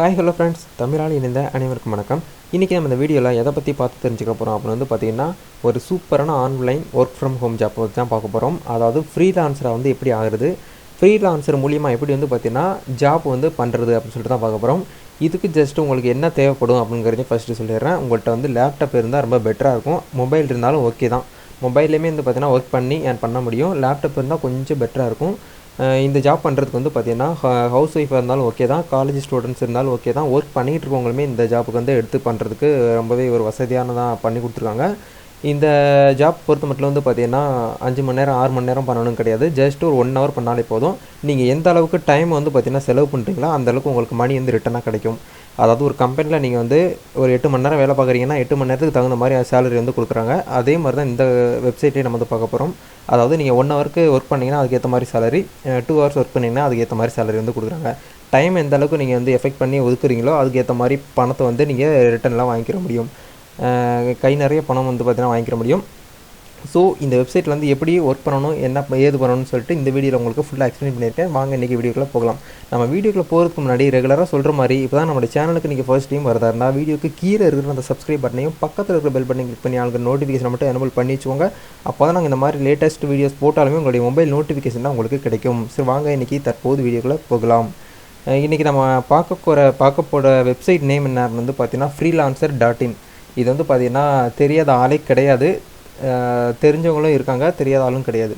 Hi hello friends, தமிழால் இணைந்த அனைவருக்கும் வணக்கம். இன்றைக்கி நம்ம இந்த வீடியோவில் எதை பற்றி பார்த்து தெரிஞ்சுக்க போகிறோம் அப்படின்னு பார்த்திங்கன்னா, ஒரு சூப்பரான online work from home job பற்றி தான் பார்க்க போகிறோம். அதாவது ஃப்ரீலான்சராக எப்படி ஆகுறது, ஃப்ரீலான்சர் மூலிமா எப்படி பார்த்திங்கன்னா ஜாப் பண்ணுறது அப்படின்னு சொல்லிட்டு தான் பார்க்க போகிறோம். இதுக்கு ஜஸ்ட் உங்களுக்கு என்ன தேவைப்படும் அப்படிங்கிறதையும் ஃபஸ்ட்டு சொல்லிடுறேன். உங்கள்கிட்ட லேப்டாப் இருந்தால் ரொம்ப பெட்டராக இருக்கும். மொபைல் இருந்தாலும் ஓகே தான். மொபைல்லேயுமே பார்த்திங்கன்னா ஒர்க் பண்ண முடியும். லேப்டாப் இருந்தால் கொஞ்சம் பெட்டராக இருக்கும். இந்த ஜாப் பண்ணுறதுக்கு பார்த்திங்கன்னா ஹவுஸ் ஒய்ஃபாக இருந்தாலும் ஓகே தான், காலேஜ் ஸ்டூடெண்ட்ஸ் இருந்தாலும் ஓகே தான். ஒர்க் பண்ணிகிட்டு இருக்கவங்களுமே இந்த ஜாப்புக்கு எடுத்து பண்ணுறதுக்கு ரொம்பவே ஒரு வசதியானதாக பண்ணி கொடுத்துருக்காங்க. இந்த ஜாப் பொறுத்த மட்டும் பார்த்திங்கன்னா 5 மணி நேரம் 6 மணி நேரம் பண்ணணும் கிடையாது. ஜஸ்ட் ஒரு 1 ஹவர் பண்ணாலே போதும். நீங்கள் எந்த அளவுக்கு டைம் பார்த்திங்கன்னா செலவு பண்ணுறீங்களோ அந்தளவுக்கு உங்களுக்கு மணி ரிட்டனாக கிடைக்கும். அதாவது ஒரு கம்பெனியில் நீங்கள் ஒரு 8 மணி நேரம் வேலை பார்க்குறீங்கன்னா 8 மணி நேரத்துக்கு தகுந்த மாதிரி சேலரி கொடுக்குறாங்க. அதே மாதிரி தான் இந்த வெப்சைட்லேயே நம்ம பார்க்க போகிறோம். அதாவது நீங்கள் 1 ஹவருக்கு ஒர்க் பண்ணிங்கன்னா அதுக்கேற்ற மாதிரி சேலரி, 2 ஹவர்ஸ் ஒர்க் பண்ணிங்கன்னா அதுக்கேற்ற மாதிரி சேலரி கொடுக்குறாங்க. டைம் எந்த அளவுக்கு நீங்கள் எஃபெக்ட் பண்ணி ஒதுக்குறீங்களோ அதுக்கேற்ற மாதிரி பணத்தை நீங்கள் ரிட்டர்ன்லாம் வாங்கிக்கிற முடியும். கை நிறைய பணம் பார்த்திங்கன்னா வாங்கிக்கிற முடியும். ஸோ இந்த வெப்சைட்டில் எப்படி ஒர்க் பண்ணணும், என்ன ஏது பண்ணணும்னு சொல்லிட்டு இந்த வீடியோவில் உங்களுக்கு ஃபுல்லாக எக்ஸ்பிளைன் பண்ணியிருக்கேன். வாங்க இன்றைக்கி வீடியோக்குள்ளே போகலாம். நம்ம வீடியோக்குள்ளே போகிறதுக்கு முன்னாடி ரெகுலராக சொல்கிற மாதிரி இப்போ தான் நம்ம சேனலுக்கு நீங்கள் ஃபர்ஸ்ட் டைம் வரதா இருந்தால் வீடியோக்கு கீழே இருக்கிற அந்த சப்ஸ்கிரைப் பட்டனையும் பக்கத்தில் இருக்கிற பெல் பட்டனை கிளிக் பண்ணி ஆளுக்கு நோட்டிஃபிகேஷன் மட்டும் எனபிள் பண்ணி வச்சுக்கோங்க. அப்போ தான் நாங்கள் இந்த மாதிரி லேட்டஸ்ட் வீடியோஸ் போட்டாலுமே உங்களுடைய மொபைல் நோட்டிஃபிகேஷன் தான் உங்களுக்கு கிடைக்கும். சரி வாங்க இன்றைக்கி தற்போது வீடியோக்குள்ளே போகலாம். இன்றைக்கி நம்ம பார்க்க போகிற வெப்சைட் நேம் என்ன பார்த்தீங்கன்னா freelancer.in. இது பார்த்திங்கன்னா தெரியாத ஆளே கிடையாது, தெரிஞ்சவங்களும் இருக்காங்க, தெரியாத ஆளும் கிடையாது.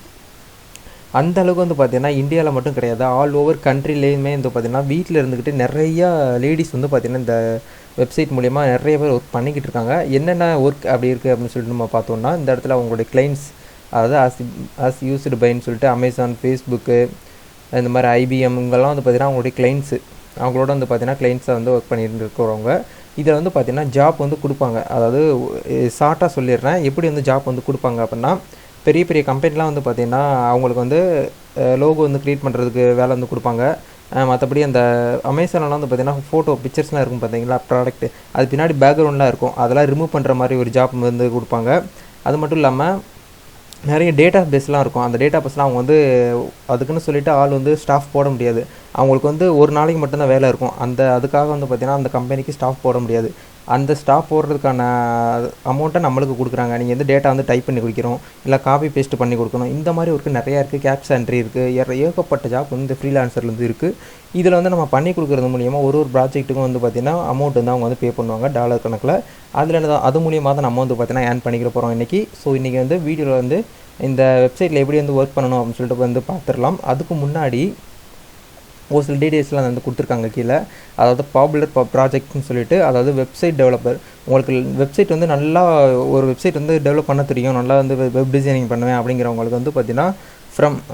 அந்த அளவுக்கு பார்த்திங்கன்னா இந்தியாவில் மட்டும் கிடையாது, ஆல் ஓவர் கண்ட்ரிலேயுமே பார்த்திங்கன்னா வீட்டில் இருந்துக்கிட்டு நிறையா லேடிஸ் பார்த்திங்கன்னா இந்த வெப்சைட் மூலிமா நிறைய பேர் ஒர்க் பண்ணிக்கிட்டு இருக்காங்க. என்னென்ன ஒர்க் அப்படி இருக்குது அப்படின்னு சொல்லிட்டு நம்ம பார்த்தோம்னா, இந்த இடத்துல அவங்களுடைய கிளைண்ட்ஸ், அதாவது as used byன்னு சொல்லிட்டு அமேசான், ஃபேஸ்புக்கு, இந்த மாதிரி IBM இங்கெல்லாம் பார்த்திங்கன்னா அவங்களுடைய கிளைண்ட்ஸு, அவங்களோட பார்த்திங்கன்னா கிளைண்ட்ஸை ஒர்க் பண்ணிட்டு இருக்கிறவங்க. இதில் பார்த்திங்கன்னா ஜாப் கொடுப்பாங்க. அதாவது ஷார்ட்டாக சொல்லிடுறேன் எப்படி ஜாப் கொடுப்பாங்க அப்படின்னா, பெரிய பெரிய கம்பெனிலாம் பார்த்திங்கன்னா அவங்களுக்கு லோகோ க்ரியேட் பண்ணுறதுக்கு வேலை கொடுப்பாங்க. மற்றபடி அந்த அமேசான்லாம் பார்த்திங்கன்னா ஃபோட்டோ பிக்சர்ஸ்லாம் இருக்கும் பார்த்தீங்களா, ப்ராடக்ட்டு, அது பின்னாடி பேக்ரவுண்ட்லாம் இருக்கும், அதெல்லாம் ரிமூவ் பண்ணுற மாதிரி ஒரு ஜாப் கொடுப்பாங்க. அது மட்டும் இல்லாமல் நிறைய டேட்டா பேஸ்லாம் இருக்கும். அந்த டேட்டா பேஸ்லாம் அவங்க அதுக்குன்னு சொல்லிவிட்டு ஆள் ஸ்டாஃப் போட முடியாது. அவங்களுக்கு ஒரு நாளைக்கு மட்டும்தான் வேலை இருக்கும். அதுக்காக பார்த்திங்கன்னா அந்த கம்பெனிக்கு ஸ்டாஃப் போட முடியாது. அந்த ஸ்டாஃப் போடுறதுக்கான அமௌண்ட்டை நம்மளுக்கு கொடுக்குறாங்க. நீங்கள் டேட்டா டைப் பண்ணி கொடுக்கிறோம், இல்லை காப்பி பேஸ்ட் பண்ணி கொடுக்கணும். இந்த மாதிரி ஒர்க்கு நிறையா இருக்குது. கேப்ஸ் என்ட்ரி இருக்குது, ஏகப்பட்ட ஜாப் இந்த ஃப்ரீலான்சர்லேருந்து இருக்குது. இதில் நம்ம பண்ணி கொடுக்குறது மூலியமாக ஒரு ப்ராஜெக்ட்டுக்கும் பார்த்திங்கன்னா அமௌண்ட் அவங்க பே பண்ணுவாங்க டாலர் கணக்கில். அதில் அது மூலியமாக தான் நம்ம பார்த்திங்கன்னா ஏர்ன் பண்ணிக்கிற போகிறோம் இன்றைக்கி. ஸோ இன்றைக்கி வீடியோவில் இந்த வெப்சைட்டில் எப்படி ஒர்க் பண்ணணும் அப்படின்னு சொல்லிட்டு பார்த்துடலாம். அதுக்கு முன்னாடி ஒரு சில டீட்டெயில்ஸ்லாம் கொடுத்துருக்காங்க கீழே. அதாவது பாப்புலர் ப்ராஜெக்ட்னு சொல்லிட்டு, அதாவது வெப்சைட் டெவலப்பர். உங்களுக்கு வெப்சைட் நல்லா ஒரு வெப்சைட் டெவலப் பண்ண தெரியும், நல்லா வெப் டிசைனிங் பண்ணுவேன் அப்படிங்கிறவங்களுக்கு பார்த்திங்கன்னா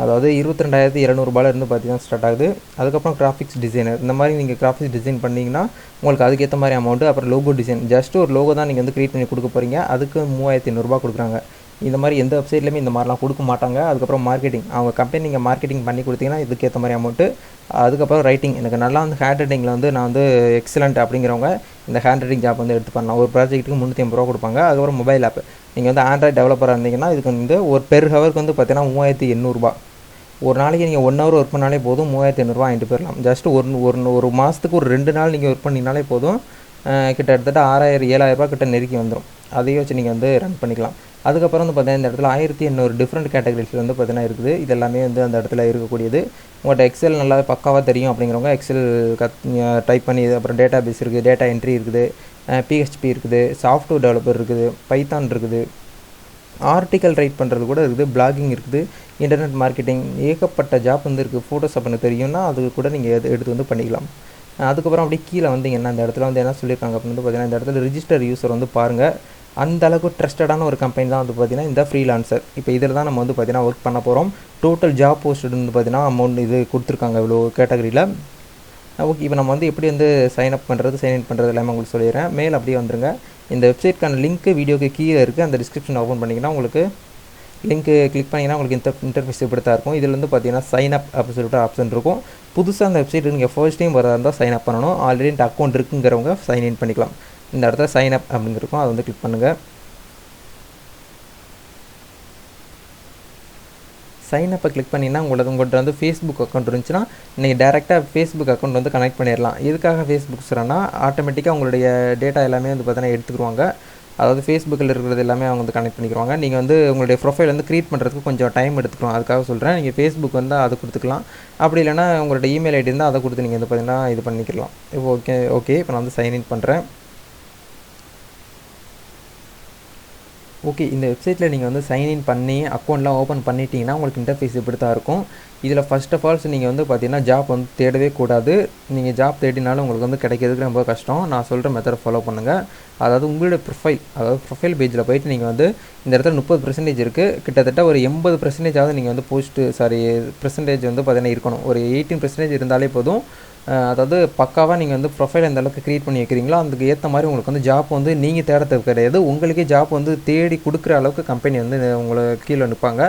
அதாவது 22,200 பார்த்திங்கன்னா ஸ்டார்ட் ஆகுது. அதுக்கப்புறம் கிராஃபிக்ஸ் டிசைனர், இந்த மாதிரி நீங்கள் கிராஃபிக்ஸ் டிசைன் பண்ணிங்கன்னா உங்களுக்கு அதுக்கேற்ற மாதிரி அமௌண்ட்டு. அப்புறம் லோகோ டிசைன், ஜஸ்ட் ஒரு லோகோ தான் நீங்கள் க்ரியேட் பண்ணி கொடுக்க போகிறீங்க, அதுக்கு 3,800 கொடுக்குறாங்க. இந்த மாதிரி எந்த வெப்சைட்லேயுமே இந்த மாதிரிலாம் கொடுக்க மாட்டாங்க. அதுக்கப்புறம் மார்க்கெட்டிங், அவங்க கம்பெனி நீங்கள் மார்க்கெட்டிங் பண்ணி கொடுத்தீங்கன்னா இதுக்கேற்ற மாதிரி அமௌண்ட்டு. அதுக்கப்புறம் ரைட்டிங், எனக்கு நல்லா ஹேண்ட் ரைட்டிங்கில் நான் எக்ஸலண்ட் அப்படிங்கிறவங்க இந்த ஹேண்ட் ரைட்டிங் ஜாப் எடுத்து பண்ணலாம். ஒரு ப்ராஜெக்ட்டுக்கு 350 கொடுப்பாங்க. அதுக்கப்புறம் மொபைல் ஆப், நீங்கள் ஆண்ட்ராய்ட் டெவலப்பராக இருந்தீங்கன்னா இதுக்கு ஒரு பெர் ஹவருக்கு பார்த்தீங்கன்னா 3,800. ஒரு நாளைக்கு நீங்கள் 1 ஹவர் ஒர்க் பண்ணாலே போதும், 3,800 வாங்கிட்டு போயிடலாம். ஜஸ்ட் ஒரு மாதத்துக்கு ஒரு 2 நாள் நீங்கள் ஒர்க் பண்ணிங்கனாலே போதும், கிட்டத்தட்ட 6,000-7,000 கிட்ட நெருக்கி வந்துடும். அதையே வச்சு நீங்கள் ரன் பண்ணிக்கலாம். அதுக்கப்புறம் பார்த்தீங்கன்னா இந்த இடத்துல 1,800 டிஃப்ரெண்ட் கேட்டகரிஸில் பார்த்தீங்கன்னா இருக்குது. இது எல்லாமே அந்த இடத்துல இருக்கக்கூடியது. உங்கள்கிட்ட எக்ஸல் நல்லா பக்காவாக தெரியும் அப்படிங்கிறவங்க எக்ஸல் டைப் பண்ணி, அப்புறம் டேட்டா பேஸ் இருக்குது, டேட்டா என்ட்ரி இருக்குது, PHP இருக்குது, சாஃப்ட்வேர் டெவலப்பர் இருக்குது, பைத்தான் இருக்குது, ஆர்டிக்கல் ரைட் பண்ணுறது கூட இருக்குது, பிளாகிங் இருக்குது, இன்டர்நெட் மார்க்கெட்டிங், ஏகப்பட்ட ஜாப் இருக்குது. ஃபோட்டோஷாப் எனக்கு தெரியும்னா அது கூட நீங்கள் எடுத்து பண்ணிக்கலாம். அதுக்கப்புறம் அப்படியே கீழே வந்தீங்கன்னா இந்த இடத்துல என்ன சொல்லியிருக்காங்க அப்படின்னு பார்த்தீங்கன்னா, இந்த இடத்துல ரிஜிஸ்டர் யூஸர் பாருங்கள். அந்த அளவுக்கு ட்ரஸ்டடான ஒரு கம்பெனி தான் பார்த்திங்கன்னா இந்த ஃப்ரீலான்சர். இப்போ இதில் தான் நம்ம பார்த்திங்கன்னா ஒர்க் பண்ண போகிறோம். டோட்டல் ஜாப் போஸ்ட் பார்த்திங்கன்னா அமௌண்ட் இது கொடுத்துருக்காங்க இவ்வளோ கேட்டகரியில். ஓகே, இப்போ நம்ம எப்படி சைன் இன் பண்ணுறது எல்லாமே உங்களுக்கு சொல்லிடுறேன். மேல் அப்படியே வந்துருங்க. இந்த வெப்சைட்க்கான லிங்க்கு வீடியோக்கு கீழே இருக்குது, அந்த டிஸ்கிரிப்ஷன் ஓப்பன் பண்ணிங்கன்னா உங்களுக்கு லிங்க்கு கிளிக் பண்ணிங்கன்னா உங்களுக்கு இன்டர்ஃபேஸ் இப்படி தான் இருக்கும். இதில் பார்த்திங்கன்னா சைன் அப் அப்படின்னு சொல்லிட்டு ஆப்ஷன் இருக்கும். புதுசாக அந்த வெப்சைட் நீங்கள் ஃபர்ஸ்ட் டைம் வரதா இருந்தால் சைன் அப் பண்ணணும். ஆல்ரெடி இந்த அக்கௌண்ட் இருக்குங்கிறவங்க சைன் இன் பண்ணிக்கலாம். இந்த இடத்துல சைன் அப் அப்படிங்கிறக்கும் அதை கிளிக் பண்ணுங்கள். சைன் அப்பை கிளிக் பண்ணிங்கன்னா உங்கள்கிட்ட வந்து ஃபேஸ்புக் அக்கௌண்ட் இருந்துச்சுன்னா நீங்கள் டேரெக்டாக ஃபேஸ்புக் அக்கௌண்ட் வந்து கனெக்ட் பண்ணிடலாம். எதுக்காக ஃபேஸ்புக் சொல்கிறேன்னா, ஆட்டோமேட்டிக்காக உங்களுடைய டேட்டா எல்லாமே வந்து பார்த்தீங்கன்னா எடுத்துக்கிடுவாங்க. அதாவது ஃபேஸ்புக்கில் இருக்கிறது எல்லாமே அவங்க வந்து கனெக்ட் பண்ணிக்கிறாங்க. நீங்கள் வந்து உங்களுடைய ப்ரொஃபைல் வந்து க்ரியேட் பண்ணுறதுக்கு கொஞ்சம் டைம் எடுத்துக்கிறோம். அதுக்காக சொல்கிறேன். நீங்கள் ஃபேஸ்புக் வந்து அதை கொடுத்துக்கலாம். அப்படி இல்லைனா உங்களோட இமெயில் ஐடி இருந்தால் அதை கொடுத்து நீங்கள் வந்து பார்த்தீங்கன்னா இது பண்ணிக்கலாம். இப்போ ஓகே இப்போ நான் வந்து சைன்இன் பண்ணுறேன். ஓகே, இந்த வெப்சைட்டில் நீங்கள் வந்து சைன்இன் பண்ணி அக்கௌண்ட்லாம் ஓப்பன் பண்ணிட்டீங்கன்னா உங்களுக்கு இன்டர்ஃபேஸ் இப்படி தான் இருக்கும். இதில் ஃபர்ஸ்ட் ஆஃப் ஆல்ஸ் நீங்கள் வந்து பார்த்தீங்கன்னா ஜாப் வந்து தேடவே கூடாது. நீங்கள் ஜாப் தேடினாலும் உங்களுக்கு வந்து கிடைக்கிறதுக்கு ரொம்ப கஷ்டம். நான் சொல்கிற மெத்தடை ஃபாலோ பண்ணுங்கள். அதாவது உங்களுடைய ப்ரொஃபைல் பேஜில் போயிட்டு நீங்கள் வந்து இந்த இடத்துல 30% இருக்குது. கிட்டத்தட்ட ஒரு 80% நீங்கள் வந்து பெர்சன்டேஜ் வந்து பார்த்தீங்கன்னா இருக்கணும். ஒரு 18% இருந்தாலே போதும். அதாவது பக்காவாக நீங்கள் வந்து ப்ரொஃபைல் எந்த அளவுக்கு க்ரியேட் பண்ணி வைக்கிறீங்களோ அதுக்கு ஏற்ற மாதிரி உங்களுக்கு வந்து ஜாப் வந்து நீங்கள் தேடறது கிடையாது. உங்களுக்கே ஜாப் வந்து தேடி கொடுக்குற அளவுக்கு கம்பெனி வந்து உங்களை கீழே நிற்பாங்க.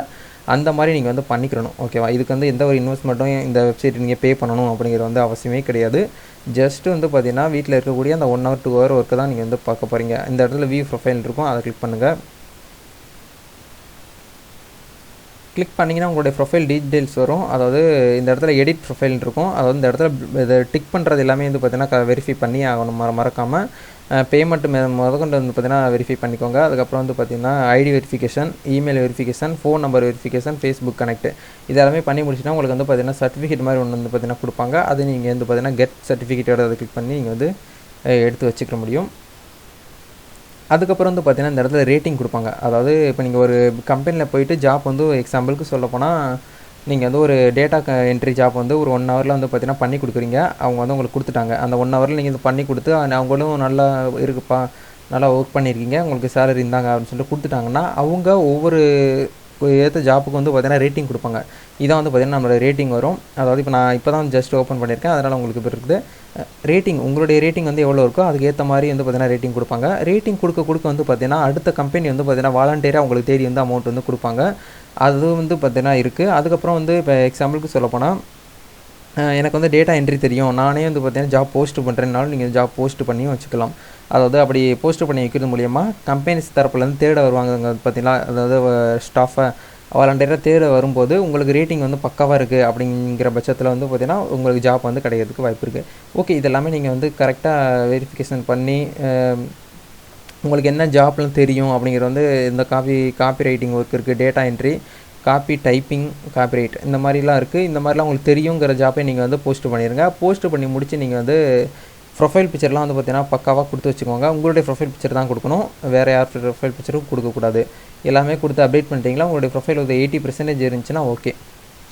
அந்த மாதிரி நீங்கள் வந்து பண்ணிக்கிறணும். ஓகேவா? இதுக்கு வந்து எந்த ஒரு இன்வெஸ்ட்மெண்ட்டும் இந்த வெப்சைட் நீங்கள் பே பண்ணணும் அப்படிங்கிறது வந்து அவசியமே கிடையாது. ஜஸ்ட்டு வந்து பார்த்தீங்கன்னா வீட்டில் இருக்கக்கூடிய அந்த 1 hour 2 hour ஒர்க்கு தான் நீங்கள் வந்து பார்க்க போகிறீங்க. இந்த இடத்துல வியூ ப்ரொஃபைல் இருக்கும், அதை கிளிக் பண்ணுங்கள். கிளிக் பண்ணிங்கன்னா உங்களுடைய ப்ரொஃபைல் டீட்டெயில்ஸ் வரும். அதாவது இந்த இடத்துல எடிட் ப்ரொஃபைல் இருக்கும். அதாவது இந்த இடத்துல இதை டிக் பண்ணுறது எல்லாமே வந்து பார்த்தீங்கன்னா வெரிஃபை பண்ணி ஆகணும். மறக்காமல் பேமெண்ட் முதற்கொண்டு வந்து பார்த்தீங்கன்னா வெரிஃபை பண்ணிக்கோங்க. அதுக்கப்புறம் வந்து பார்த்தீங்கன்னா ID verification, email verification, phone number verification, Facebook connect இதெல்லாமே பண்ணி முடிச்சுன்னா உங்களுக்கு வந்து பார்த்தீங்கன்னா சர்டிஃபிகேட் மாதிரி ஒன்று வந்து பார்த்தீங்கன்னா கொடுப்பாங்க. அது நீங்கள் வந்து பார்த்தீங்கன்னா கெட் சர்டிஃபிகேட்டோட அதை கிளிக் பண்ணி நீங்கள் வந்து எடுத்து வச்சுக்க முடியும். அதுக்கப்புறம் வந்து பார்த்தீங்கன்னா இந்த இடத்துல ரேட்டிங் கொடுப்பாங்க. அதாவது இப்போ நீங்கள் ஒரு கம்பெனியில் போயிட்டு ஜாப் வந்து எக்ஸாம்பிளுக்கு சொல்லப்போனால் நீங்கள் வந்து ஒரு டேட்டா என்ட்ரி ஜாப் வந்து ஒரு 1 hourல வந்து பார்த்தீங்கன்னா பண்ணி கொடுக்குறீங்க. அவங்க வந்து உங்களுக்கு கொடுத்துட்டாங்க. அந்த 1 hourல நீங்கள் இது பண்ணி கொடுத்து அவங்களும் நல்லா இருக்குப்பா, நல்லா ஒர்க் பண்ணியிருக்கீங்க, உங்களுக்கு சேலரி இருந்தாங்க அப்படின்னு சொல்லிட்டு கொடுத்துட்டாங்கன்னா அவங்க ஒவ்வொரு ஏற்ற ஜாப்புக்கு வந்து பார்த்தீங்கன்னா ரேட்டிங் கொடுப்பாங்க. இதான் வந்து பார்த்தீங்கன்னா நம்மளோட ரேட்டிங் வரும். அதாவது இப்போ நான் இப்போ தான் ஜஸ்ட் ஓப்பன் பண்ணியிருக்கேன், அதனால் உங்களுக்கு இப்போ இருக்குது ரேட்டிங். உங்களுடைய ரேட்டிங் வந்து எவ்வளோ இருக்கோ அதுக்கு ஏற்ற மாதிரி வந்து பார்த்தீங்கன்னா ரேட்டிங் கொடுப்பாங்க. ரேட்டிங் கொடுக்க வந்து பார்த்தீங்கன்னா அடுத்த கம்பெனி வந்து பார்த்தீங்கன்னா வாலண்டியராக உங்களுக்கு தேடி வந்து அமௌண்ட் வந்து கொடுப்பாங்க. அது வந்து பார்த்தீங்கன்னா இருக்குது. அதுக்கப்புறம் வந்து இப்போ எக்ஸாம்பிளுக்கு சொல்லப்போனால் எனக்கு வந்து டேட்டா என்ட்ரி தெரியும், நானே வந்து பார்த்தீங்கன்னா ஜாப் போஸ்ட் பண்ணுறேன்னாலும் நீங்கள் ஜாப் போஸ்ட் பண்ணியும் வச்சுக்கலாம். அதாவது அப்படி போஸ்ட் பண்ணி வைக்கிறது மூலிமா கம்பெனிஸ் தரப்புலேருந்து தேட வருவாங்க பார்த்தீங்களா, அதாவது ஸ்டாஃபை வாலண்டியராக தேட வரும்போது உங்களுக்கு ரேட்டிங் வந்து பக்காவாக இருக்குது அப்படிங்கிற பட்சத்தில் வந்து பார்த்தீங்கன்னா உங்களுக்கு ஜாப் வந்து கிடைக்கிறதுக்கு வாய்ப்பு இருக்குது. ஓகே, இதெல்லாமே நீங்கள் வந்து கரெக்டாக வெரிஃபிகேஷன் பண்ணி உங்களுக்கு என்ன ஜாப்லாம் தெரியும் அப்படிங்கிறது வந்து இந்த காப்பி ரைட்டிங் ஒர்க் இருக்குது, data entry, copy typing, copyright இந்த மாதிரிலாம் இருக்குது. இந்த மாதிரிலாம் உங்களுக்கு தெரியுங்கிற ஜாப்பை நீங்கள் வந்து போஸ்ட் பண்ணிடுங்க. போஸ்ட் பண்ணி முடித்து நீங்கள் வந்து ப்ரொஃபைல் பிக்சர்லாம் வந்து பார்த்தீங்கன்னா பக்காவாக கொடுத்து வச்சுக்கோங்க. உங்களுடைய ப்ரொஃபைல் பிக்சர் தான் கொடுக்கணும், வேறு யார் ப்ரொஃபைல் பிக்சரும் கொடுக்கக்கூடாது. எல்லாமே கொடுத்து அப்டேட் பண்ணிட்டீங்களா, உங்களுடைய ப்ரொஃபைல் வந்து 80% இருந்துச்சுன்னா ஓகே.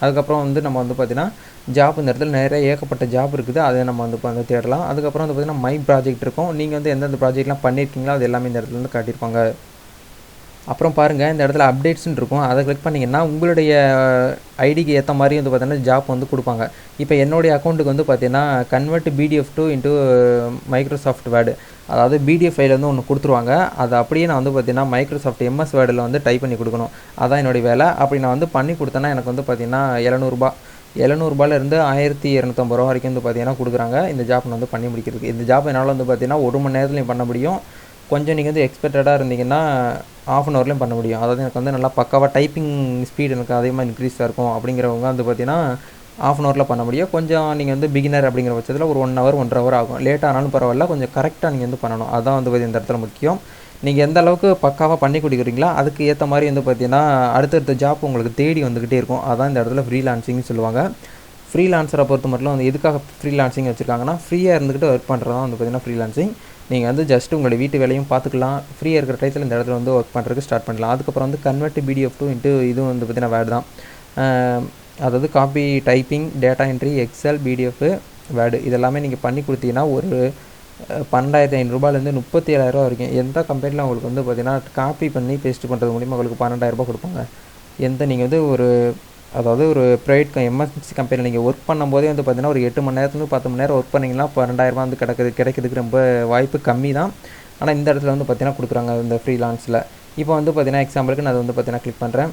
அதுக்கப்புறம் வந்து நம்ம வந்து பார்த்தீங்கன்னா ஜாப் இந்த இடத்துல நிறைய ஏகப்பட்ட ஜாப் இருக்குது, அதை நம்ம வந்து தேடலாம். அதுக்கப்புறம் வந்து பார்த்தீங்கன்னா மை ப்ராஜெக்ட் இருக்கும். நீங்கள் வந்து எந்தெந்த ப்ராஜெக்ட்லாம் பண்ணியிருக்கீங்களோ அது எல்லாமே இந்த இடத்துல வந்து காட்டியிருப்பாங்க. அப்புறம் பாருங்கள், இந்த இடத்துல அப்டேட்ஸ்ன்னு இருக்கும், அதை கிளிக் பண்ணிங்கன்னா உங்களுடைய ஐடிக்கு ஏற்ற மாதிரி வந்து பார்த்தீங்கன்னா ஜாப் வந்து கொடுப்பாங்க. இப்போ என்னுடைய அக்கௌண்ட்டுக்கு வந்து பார்த்தீங்கன்னா convert PDF to into Microsoft word, அதாவது பிடிஎஃப் ஃபைல் வந்து ஒன்று கொடுத்துருவாங்க. அதை அப்படியே நான் வந்து பார்த்தீங்கன்னா மைக்ரோசாஃப்ட் எம்எஸ் வேர்டில் வந்து டைப் பண்ணி கொடுக்கணும். அதான் என்னுடைய வேலை. அப்படி நான் வந்து பண்ணி கொடுத்தேன்னா எனக்கு வந்து பார்த்தீங்கன்னா ₹700 ₹1250 வரைக்கும் வந்து பார்த்தீங்கன்னா கொடுக்குறாங்க இந்த ஜாப் வந்து பண்ணி முடிக்கிறதுக்கு. இந்த ஜாப் என்னால் வந்து பார்த்தீங்கன்னா 1 மணி நேரத்துலையும் பண்ண முடியும். கொஞ்சம் நீங்கள் வந்து எக்ஸ்பெக்டடாக இருந்தீங்கன்னா ½ hour பண்ண முடியும். அதாவது எனக்கு வந்து நல்லா பக்காவாக டைப்பிங் ஸ்பீட் எனக்கு அதிகமாக இன்க்ரீஸாக இருக்கும் அப்படிங்கிறவங்க வந்து பார்த்தீங்கன்னா ½ hour பண்ண முடியும். கொஞ்சம் நீங்கள் வந்து பிகினர் அப்படிங்கிற பட்சத்தில் ஒரு 1 hour 1.5 hour ஆகும். லேட்டாக ஆனாலும் பரவாயில்ல, கொஞ்சம் கரெக்டாக நீங்கள் வந்து பண்ணணும். அதான் வந்து இந்த இடத்துல முக்கியம். நீங்கள் எந்த அளவுக்கு பக்காவாக பண்ணி கொடுக்குறீங்களா அதுக்கு ஏற்ற மாதிரி வந்து பார்த்தீங்கன்னா அடுத்தடுத்த ஜாப் உங்களுக்கு தேடி வந்துக்கிட்டே இருக்கும். அதான் இந்த இடத்துல ஃப்ரீலான்சிங்னு சொல்லுவாங்க. ஃப்ரீலான்சரை பொறுத்த மட்டும் வந்து எதுக்காக ஃப்ரீலான்சிங் வச்சுருக்காங்கன்னா, ஃப்ரீயாக இருந்துக்கிட்டு ஒர்க் பண்ணுறது தான் வந்து பார்த்தீங்கன்னா ஃப்ரீலான்சிங். நீங்கள் வந்து ஜஸ்ட் உங்களுடைய வீட்டு வேலையும் பார்த்துக்கலாம், ஃப்ரீயாக இருக்கிற டயத்தில் இந்த இடத்துல வந்து ஒர்க் பண்ணுறதுக்கு ஸ்டார்ட் பண்ணலாம். அதுக்கப்புறம் வந்து கன்வெர்ட் பிடிஎஃப் டு இன்ட்டு இதுவும் வந்து பார்த்தீங்கன்னா வேர்டு தான். அதாவது copy typing, data entry, Excel, PDF, word இதெல்லாமே நீங்கள் பண்ணி கொடுத்தீங்கன்னா ஒரு ₹12,500 ₹37,000 வரைக்கும் எந்த கம்பெனியில் உங்களுக்கு வந்து பார்த்தீங்கன்னா காப்பி பண்ணி பேஸ்ட் பண்ணுறது மூலிமா உங்களுக்கு ₹12,000 கொடுப்பாங்க. நீங்கள் வந்து அதாவது ஒரு ப்ரைவேட் எம்என்சி கம்பெனியில் நீங்கள் ஒர்க் பண்ணும்போதே வந்து பார்த்தீங்கன்னா ஒரு 8 மணி நேரத்துலேருந்து 10 மணி நேரம் ஒர்க் பண்ணிங்கன்னா ₹12,000 வந்து கிடைக்கிறதுக்கு ரொம்ப வாய்ப்பு கம்மி தான். ஆனால் இந்த இடத்துல வந்து பார்த்தீங்கன்னா கொடுக்குறாங்க இந்த ஃப்ரீலான்ஸில். இப்போ வந்து பார்த்தீங்கன்னா எக்ஸாம்பிளுக்கு நான் அதை வந்து பார்த்தீங்கன்னா கிளிக் பண்ணுறேன்.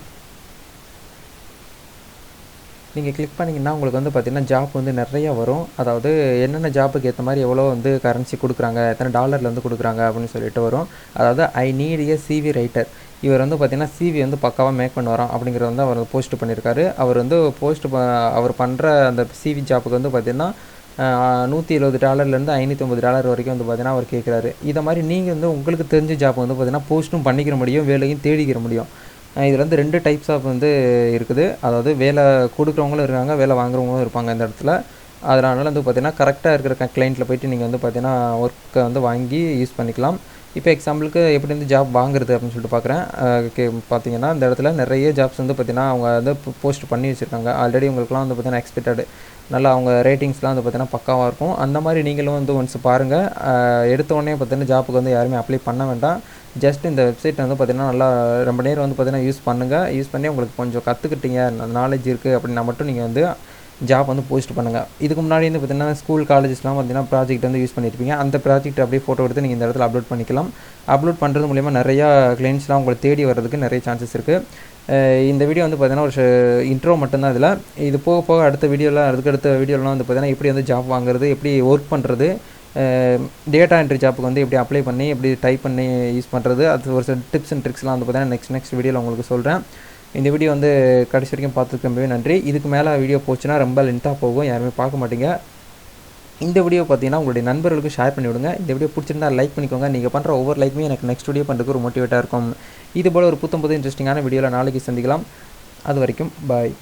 நீங்கள் கிளிக் பண்ணிங்கன்னா உங்களுக்கு வந்து பார்த்திங்கன்னா ஜாப் வந்து நிறையா வரும். அதாவது என்னென்ன ஜாப்புக்கு ஏற்ற மாதிரி எவ்வளோ வந்து கரன்சி கொடுக்குறாங்க, எத்தனை டாலரில் வந்து கொடுக்குறாங்க அப்படின்னு சொல்லிட்டு வரும். அதாவது I need a CV writer. இவர் வந்து பார்த்திங்கன்னா சிவி வந்து பக்காவாக மேக் பண்ணுவாராம் அப்படிங்கிறத வந்து அவர் போஸ்ட் பண்ணியிருக்காரு. அவர் வந்து அவர் பண்ணுற அந்த சிவி ஜாப்புக்கு வந்து பார்த்திங்கன்னா $170 $550 வரைக்கும் வந்து பார்த்திங்கன்னா அவர் கேட்குறாரு. இதை மாதிரி நீங்கள் வந்து உங்களுக்கு தெரிஞ்ச ஜாப் வந்து பார்த்திங்கன்னா போஸ்ட்டும் பண்ணிக்கிற முடியும், வேலையும் தேடிக்கிற முடியும். இதில் வந்து 2 டைப்ஸ் ஆஃப் வந்து இருக்குது. அதாவது வேலை கொடுக்குறவங்களும் இருக்காங்க, வேலை வாங்குறவங்களும் இருப்பாங்க இந்த இடத்துல. அதனால் வந்து பார்த்திங்கன்னா கரெக்டாக இருக்கிற கிளைண்ட்டில் போய்ட்டு நீங்கள் வந்து பார்த்திங்கன்னா ஒர்க்கை வந்து வாங்கி யூஸ் பண்ணிக்கலாம். இப்போ எக்ஸாம்பிளுக்கு எப்படி வந்து ஜாப் வாங்குறது அப்படின்னு சொல்லிட்டு பார்க்குறேன். பார்த்தீங்கன்னா இந்த இடத்துல நிறைய ஜாப்ஸ் வந்து பார்த்திங்கன்னா அவங்க வந்து போஸ்ட் பண்ணி வச்சுருக்காங்க. ஆல்ரெடி உங்களுக்குலாம் வந்து பார்த்திங்கன்னா எக்ஸ்பெக்டட் நல்லா அவங்க ரேட்டிங்ஸ்லாம் வந்து பார்த்திங்கன்னா பக்காவாக இருக்கும். அந்த மாதிரி நீங்களும் வந்து ஒன்ஸ் பாருங்கள். எடுத்த உடனே பார்த்திங்கன்னா ஜாப்புக்கு வந்து யாருமே அப்ளை பண்ண வேண்டாம். ஜஸ்ட் இந்த வெப்சைட் வந்து பார்த்திங்கன்னா நல்லா ரொம்ப நேரம் வந்து பார்த்திங்கன்னா யூஸ் பண்ணுங்கள். யூஸ் பண்ணி உங்களுக்கு கொஞ்சம் கற்றுக்கிட்டீங்க, நாலேஜ் இருக்குது அப்படின்னா மட்டும் நீங்கள் வந்து ஜாப் வந்து போஸ்ட் பண்ணுங்கள். இதுக்கு முன்னாடி வந்து பார்த்திங்கன்னா ஸ்கூல் காலேஜஸ்லாம் பார்த்திங்கன்னா ப்ராஜெக்ட் வந்து யூஸ் பண்ணியிருப்பீங்க. அந்த ப்ராஜெக்ட் அப்படியே ஃபோட்டோ எடுத்து நீங்கள் இந்த இடத்துல அப்லோட் பண்ணிக்கலாம். அப்லோட் பண்ணுறது மூலிமா நிறையா கிளைண்ட்ஸ்லாம் உங்களை தேடி வர்றதுக்கு நிறைய சான்சஸ் இருக்குது. இந்த வீடியோ வந்து பார்த்திங்கன்னா ஒரு இன்ட்ரோ மட்டும்தான். இதில் இது போக போக அடுத்த வீடியோலாம் வந்து பார்த்திங்கன்னா எப்படி வந்து ஜாப் வாங்குறது, எப்படி ஒர்க் பண்ணுறது, டேட்டா என்ட்ரி ஜாப்புக்கு வந்து எப்படி அப்ளை பண்ணி எப்படி டைப் பண்ணி யூஸ் பண்ணுறது, அது ஒரு சில டிப்ஸ் அண்ட் ட்ரிக்ஸ்லாம் வந்து பார்த்திங்கன்னா நெக்ஸ்ட் வீடியோவில் உங்களுக்கு சொல்கிறேன். இந்த வீடியோ வந்து கடைசி வரைக்கும் பார்த்துக்கு ரொம்பவே நன்றி. இதுக்கு மேலே வீடியோ போச்சுன்னா ரொம்ப லென்த்தாக போகும், யாருமே பார்க்க மாட்டீங்க. இந்த வீடியோ பார்த்தீங்கன்னா உங்களுடைய நண்பர்களுக்கு ஷேர் பண்ணி விடுங்க. இந்த வீடியோ பிடிச்சிருந்தா லைக் பண்ணிக்கோங்க. நீங்கள் பண்ணுற ஒவ்வொரு லைக்குமே எனக்கு நெக்ஸ்ட் வீடியோ பண்ணுறதுக்கு ஒரு மோட்டிவேட்டாக இருக்கும். இதுபோல் ஒரு புது இன்ட்ரெஸ்டிங்கான வீடியோவில் நாளைக்கு சந்திக்கலாம். அது வரைக்கும் பாய்.